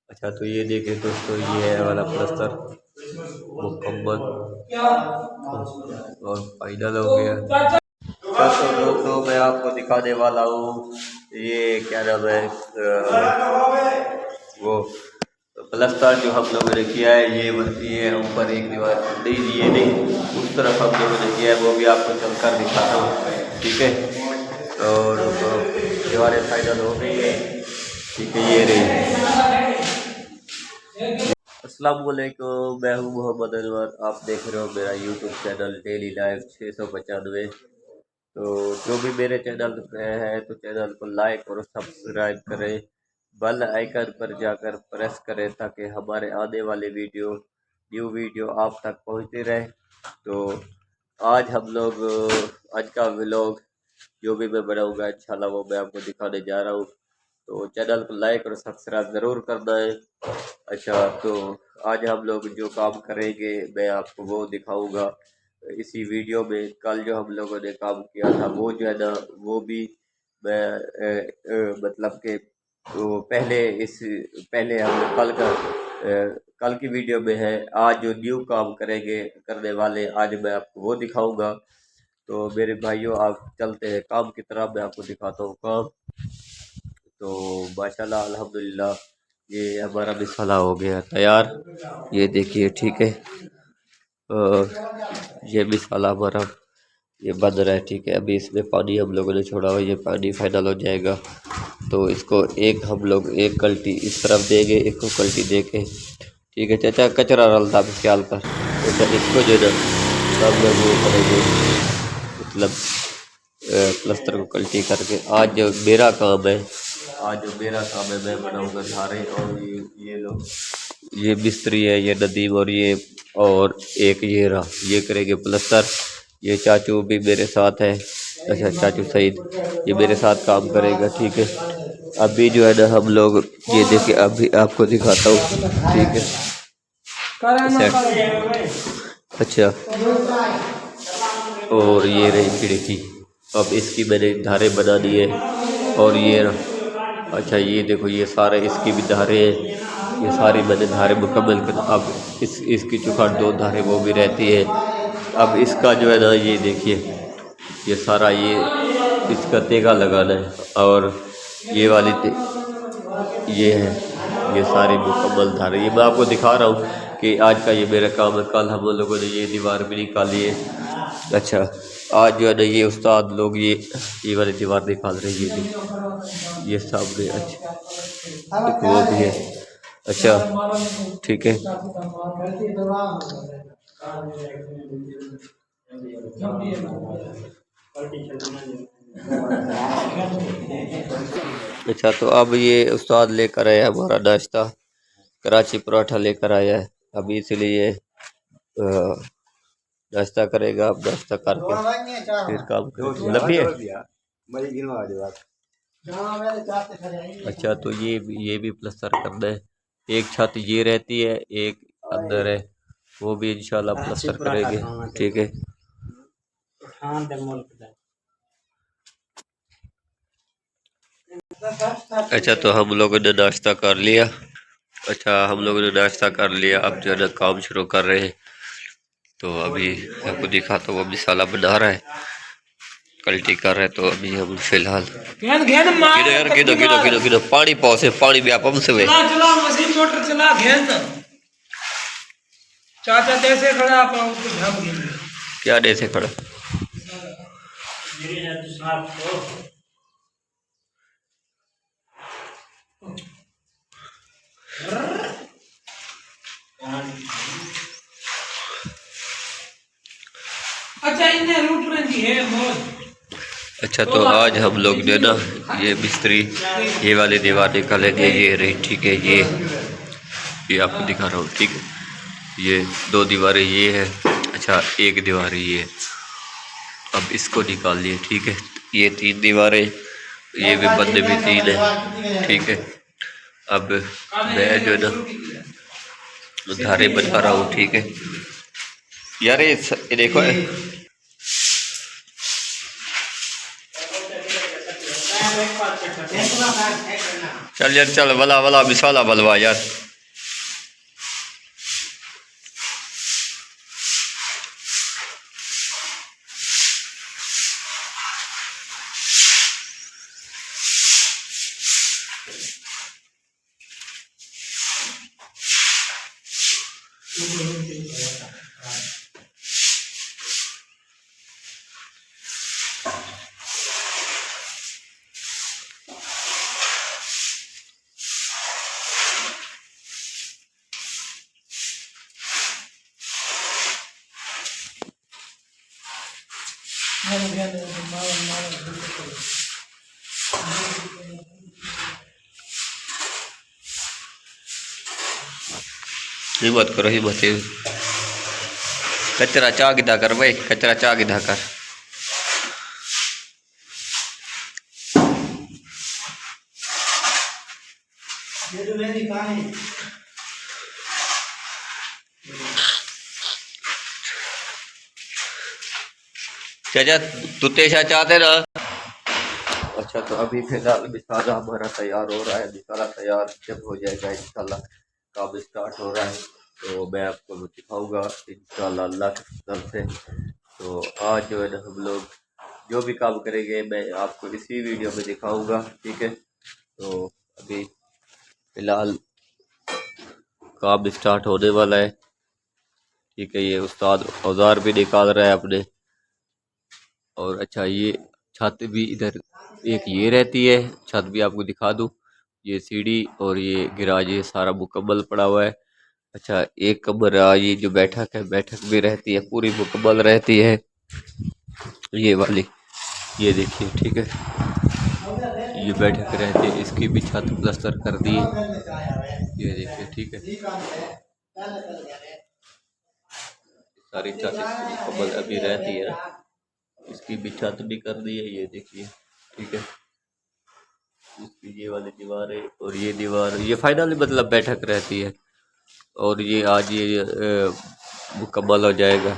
अच्छा तो ये देखिए दोस्तों, ये है वाला प्लस्तर मुकम्मल और फाइनल हो गया। तो दोस्तों मैं आपको दिखाने वाला हूँ, ये क्या नाम है, वो प्लस्तर जो हम लोगों ने किया है। ये ऊपर एक दीवार नहीं, ये नहीं, उस तरफ हम लोगों ने किया है, वो भी आपको चलकर दिखाता हूँ, ठीक है। और दीवारें फाइनल हो गई है, ठीक है। ये रही। अस्सलाम वालेकुम, मैं हूँ मोहम्मद अनवर, आप देख रहे हो मेरा यूट्यूब चैनल डेली लाइफ 695। तो जो भी मेरे चैनल पे है तो चैनल को लाइक और सब्सक्राइब करें, बेल आइकन पर जाकर प्रेस करें ताकि हमारे आने वाले न्यू वीडियो आप तक पहुंचती रहे। तो आज हम लोग आज का व्लॉग जो भी मैं बनाऊंगा इंशाल्लाह वो मैं आपको दिखाने जा रहा हूँ। तो चैनल को लाइक और सब्सक्राइब ज़रूर करना है। अच्छा तो आज हम लोग जो काम करेंगे मैं आपको वो दिखाऊंगा इसी वीडियो में। कल जो हम लोगों ने काम किया था वो जो है ना, वो भी मैं मतलब कि तो पहले हम कल की वीडियो में है। आज जो न्यू काम करने वाले आज मैं आपको वो दिखाऊंगा। तो मेरे भाइयों आप चलते हैं काम की तरफ, मैं आपको दिखाता हूँ काम। तो माशाल्लाह अल्हम्दुलिल्लाह ये हमारा मिसाला हो गया तैयार, ये देखिए, ठीक है। ये मिसाला हमारा ये बन रहा है, ठीक है। अभी इसमें पानी हम लोगों ने छोड़ा हुआ, ये पानी फाइनल हो जाएगा। तो इसको हम लोग एक कल्टी इस तरफ देंगे, एक को कल्टी दे के, ठीक है चाचा। कचरा रलता ख्याल कर, तो इसको जो है सब लोग वो करेंगे, मतलब प्लस्तर को कल्टी करके। आज जो मेरा काम है मैं बनाऊंगा धारे। और ये लोग, ये मिस्त्री है, ये नदीम, और एक ये रहा, ये करेंगे प्लस्तर। ये चाचू भी मेरे साथ है, अच्छा चाचू सईद, ये मेरे साथ काम करेगा, ठीक है। अभी जो है ना हम लोग ये देखिए, अभी आपको दिखाता हूँ, ठीक है। अच्छा और ये रही खिड़की, अब इसकी मैंने धारे बना दी है। और ये अच्छा ये देखो, ये सारे इसकी भी धारे हैं, ये सारी मैंने धारे मुकम्मल कर। अब इसकी चुखाड़ 2 धारे वो भी रहती है। अब इसका जो है ना, ये देखिए, ये सारा ये इसका तेगा लगाना है। और ये वाली ये है, ये सारी मुकम्मल धारे, ये मैं आपको दिखा रहा हूँ कि आज का ये मेरा काम है। कल हम लोगों ने ये दीवार भी निकाली है। अच्छा आज जो है ना, ये उस्ताद लोग ये वाली दीवार निकाल रहे हैं, ये सामने। अच्छा एक वो भी है, अच्छा ठीक है। अच्छा तो अब ये उस्ताद लेकर आया हमारा नाश्ता, कराची पराठा लेकर आया है। अभी इसलिए नाश्ता करेगा, अब नाश्ता करके फिर काम करेगा। अच्छा तो ये भी प्लस्तर करना है। एक छत ये रहती है, एक अंदर है, वो भी इंशाल्लाह प्लस्तर करेंगे, ठीक है। अच्छा तो हम लोगों ने नाश्ता कर लिया। अच्छा हम लोगों ने नाश्ता कर लिया, अब जो है ना काम शुरू कर रहे हैं। तो अभी आपको दिखाता हूँ, अभी साला बना रहा है, कल्टी कर रहे हैं। तो अभी हम फिलहाल गिनो पानी पौसे पानी भी आप हमसे वे मशीन मोटर चला चाचा कैसे खड़ा क्या कैसे खड़ा। अच्छा इन्हें लूट रही है मौज। अच्छा तो आज हम लोग ने ना ये मिस्त्री ये वाली दीवार निकालेंगे, ये रही, ठीक है। ये आपको दिखा रहा हूँ, ठीक है। ये 2 दीवारें ये है, अच्छा एक दीवार ये है। अब इसको निकाल लिए, ठीक है। ये 3 दीवारें, ये भी बंदे भी 3 है, ठीक है। अब मैं जो है ना धारे बना रहा हूँ, ठीक है। यार ये देखो चल यार चल वाला वाला बिसाला बलवा यार। हिम्मत करो हिम्मत। कचरा चा गिधा कर भाई, कचरा चा गिधा कर। चाचा तू तेजा चाहते ना। अच्छा तो अभी फिलहाल बिसाला हमारा तैयार हो रहा है। बिसाला तैयार जब हो जाएगा इंशाल्लाह काम स्टार्ट हो रहा है तो मैं आपको दिखाऊंगा इंशाल्लाह अल्लाह के फजल से। तो आज जो है ना हम लोग जो भी काम करेंगे मैं आपको इसी वीडियो में दिखाऊंगा, ठीक है। तो अभी फिलहाल काम स्टार्ट होने वाला है, ठीक है। ये उस्ताद औजार भी निकाल रहा है अपने। और अच्छा ये छत भी इधर एक ये रहती है, छत भी आपको दिखा दूं। ये सीढ़ी और ये गिराज ये सारा मुकम्मल पड़ा हुआ है। अच्छा एक कमरा ये जो बैठक है, बैठक भी रहती है पूरी मुकम्मल रहती है ये वाली, ये देखिए, ठीक है। ये बैठक रहती है, इसकी भी छत प्लस्तर कर दी है, ये देखिए, ठीक है। सारी छत इसकी मुकम्मल अभी रहती है, इसकी भी छत भी कर दी है, ये देखिए, ठीक है। इसकी ये वाली दीवार है और ये दीवार, ये फाइनली मतलब बैठक रहती है। और ये आज ये मुकम्मल हो जाएगा,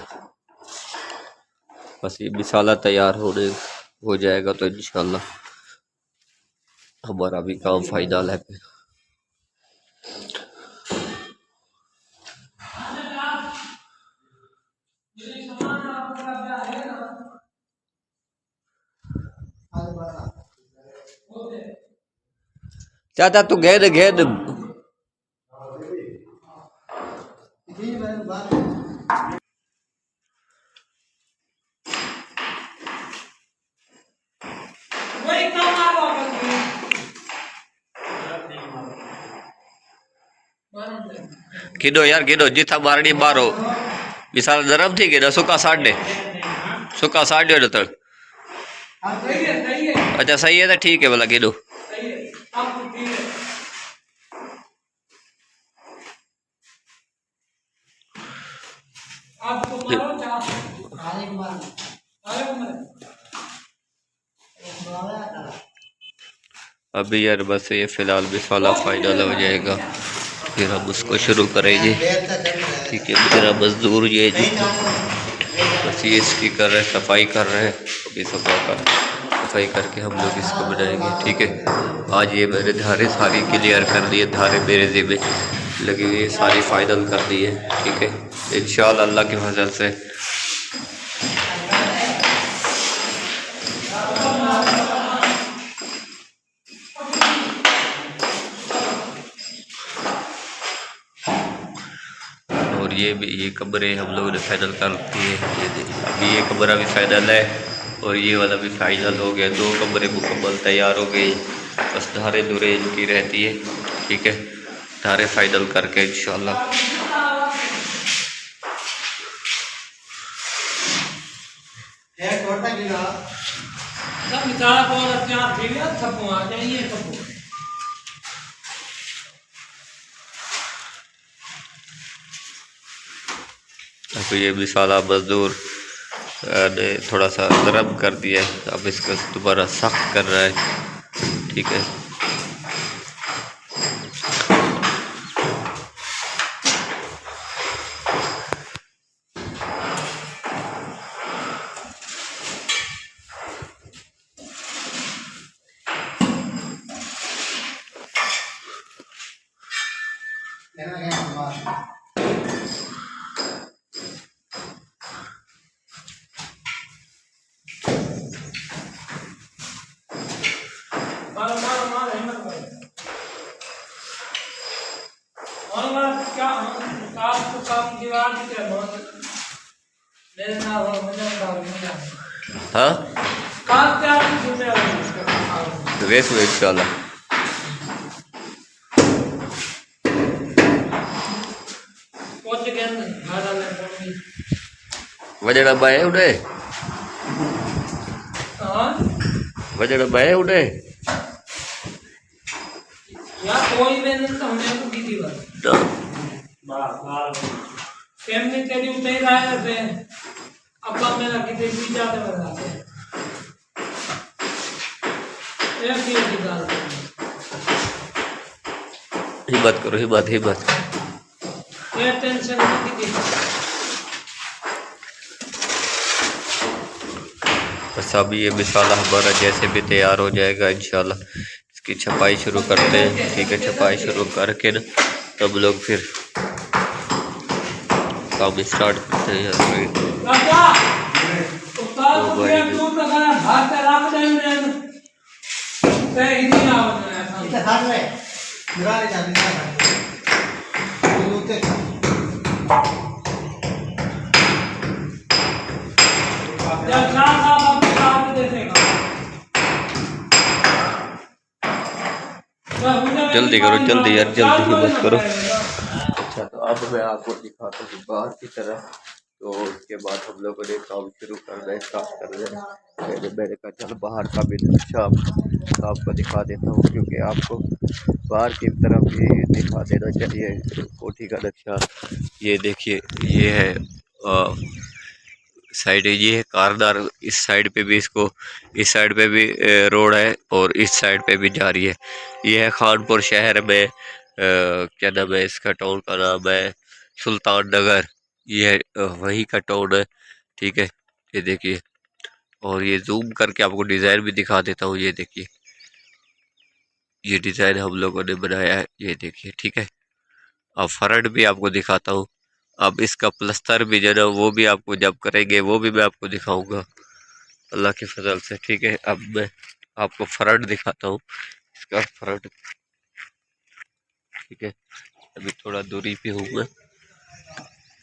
बस ये मिसाला तैयार हो जाएगा तो इंशाल्लाह हमारा भी काम फाइनल है। चाचा तू घेर घेर वही काम आ रहा किदो यार किदो जिथा बारडी बारो विशाल नरम थी गए सुका साढ़े हो तड़। अच्छा सही है तो ठीक है भला किदो अभी यार बस ये फिलहाल बिसाला फाइनल हो जाएगा फिर हम उसको शुरू करेंगे, ठीक है। मेरा मजदूर ये जी बस ये इसकी कर रहे सफाई कर रहे हैं, अभी सफाई करके हम लोग इसको बनाएंगे, ठीक है। आज ये मैंने धारे सारी क्लियर कर दी है, धारे मेरे ज़िम्मे लगी हुई है, सारी फाइनल कर दी है, ठीक है। इंशाअल्लाह अल्लाह के फजल से ये कमरे हम लोगों ने फाइनल कर दिए, ये देखिए अभी ये कमरा भी फाइनल है और ये वाला भी फाइनल हो गया, दो कमरे मुकम्मल तैयार हो गए। बस धारे धुरे इनकी रहती है, ठीक है। धारे फाइनल करके इंशाल्लाह अब ये मिसाला मजदूर ने थोड़ा सा नरम कर दिया है, अब इसका दोबारा सख्त कर रहा है, ठीक है। मारो मारो मारो हिम्मत करो। और क्या आप तो काम दीवार की तरह मेरे ना हो मुझे ना हाँ काम क्या जुड़े हो रेस में इंशाल्लाह पहुंच गए घाटा में पहुंच वजड़ा बाए उड़े हां वजड़ा बाए उड़े या कोई में नहीं तो हमें को की दीवार बार फैमिली तेरी उतर रहा है से अपना मेरा कितने भी जाते बना एक ही गाल हिम्मत करो हिम्मत हिम्मत ये टेंशन नहीं की बस अभी ये मिसाला हमारा जैसे भी तैयार हो जाएगा इंशाल्लाह इसकी छपाई शुरू करते हैं। ठीक है छपाई शुरू करके ना तब लोग फिर काम स्टार्ट करते हैं। राजा उस्ताद को ये दूर लगा हाथ पे रख दे ने ते इनी आवने इतना खाट में मुरा ले जाने का उते जब साहब आप काम देखेगा जल्दी करो जल्दी यार जल्दी हिम्मत करो। अच्छा तो अब मैं आपको दिखाता हूँ बाहर की तरह। तो उसके बाद हम लोगों ने काम शुरू करना स्टार्ट कर दिया। मैंने कहा चलो बाहर का भी नक्शा आपको दिखा देता हूँ क्योंकि आपको बाहर की तरफ भी दिखा देना चाहिए कोठी का नक्शा। ये देखिए ये है साइड ये है कारदार। इस साइड पे भी इसको इस साइड पे भी रोड है और इस साइड पे भी जा रही है। ये है खानपुर शहर में क्या नाम है इसका टाउन का नाम है सुल्तान नगर। ये वही का टाउन है। ठीक है ये देखिए और ये जूम करके आपको डिज़ाइन भी दिखा देता हूँ। ये देखिए ये डिज़ाइन हम लोगों ने बनाया है ये देखिए। ठीक है अब फ्रंट भी आपको दिखाता हूँ। अब इसका प्लस्तर भी जो है वो भी आपको जब करेंगे वो भी मैं आपको दिखाऊंगा अल्लाह के फजल से। ठीक है अब मैं आपको फ्रंट दिखाता हूँ इसका फ्रंट। ठीक है अभी थोड़ा दूरी पे हूँ मैं।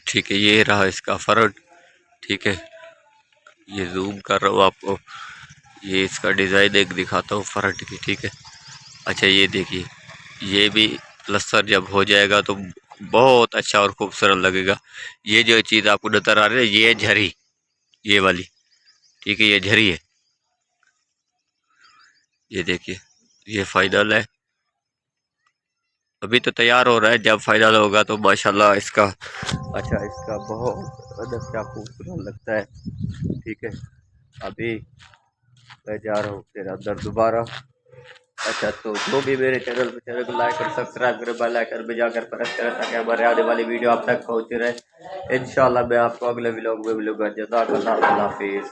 ठीक है ये रहा इसका फ्रंट। ठीक है ये जूम कर रहा हूँ आपको। ये इसका डिज़ाइन एक दिखाता हूँ फ्रंट की। ठीक है अच्छा ये देखिए ये भी प्लस्तर जब हो जाएगा तो बहुत अच्छा और खूबसूरत लगेगा। ये जो चीज़ आपको नज़र आ रही है ये है झरी ये वाली। ठीक है ये झरी है ये देखिए ये फाइनल है। अभी तो तैयार हो रहा है जब फाइनल होगा तो माशाल्लाह इसका अच्छा इसका बहुत अच्छा खूबसूरत लगता है। ठीक है अभी मैं जा रहा हूँ फिर अंदर दोबारा। अच्छा तो जो भी मेरे चैनल को लाइक और सब्सक्राइब करें बेल आइकन में जाकर प्रेस करें ताकि हमारे आने वाली वीडियो आप तक पहुँचती रहे। इंशाल्लाह मैं आपको अगले व्लॉग में मिलूंगा। जज़ाकल्लाह अल्लाह हाफिज़।